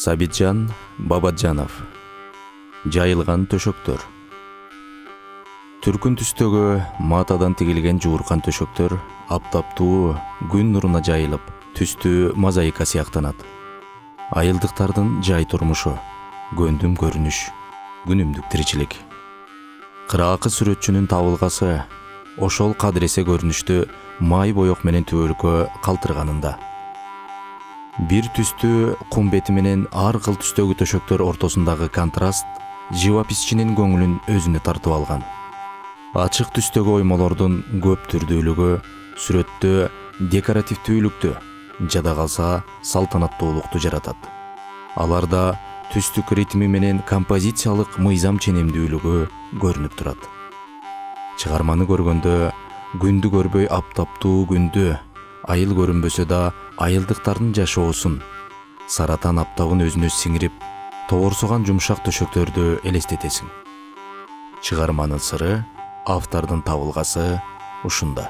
Сабитжан Бабаджанов. Жайылган төшөктөр. Түркүн түстөгү матадан тигилген жууркан төшөктөр аптаптуу күн нуруна жайылып, түстүү мозаика сыяктанат. Айылдыктардын жай турмушу, көндүм көрүнүш, күнүмдүк тиричилик. Кыраакы сүрөтчүнүн табылгасы ошол кадыресе көрүнүштү май боек менен түбөлүккө калтырганында. Бир түстүү кум бети менен ар кыл түстөгү төшөктөр ортосундагы контраст живописчинин көңүлүн өзүнө тартып алган. Ачык түстөгү оймолордун көп түрдүүлүгү сүрөттө декоративдүүлүктү, жада калса салтанаттуулукту жаратат. Аларда түстүк ритми менен композициялык мыйзам ченемдүүлүгү көрүнүп турат. Чыгарманы көргөндө күндү көрбөй аптаптуу күндү, айыл көрүнбөсө да айылдыктардын жашоосун, саратан аптабын өзүнө сиңирип, тоорсогон жумшак төшөктөрдү элестетесиң. Чыгарманын сыры, автордун табылгасы ушунда.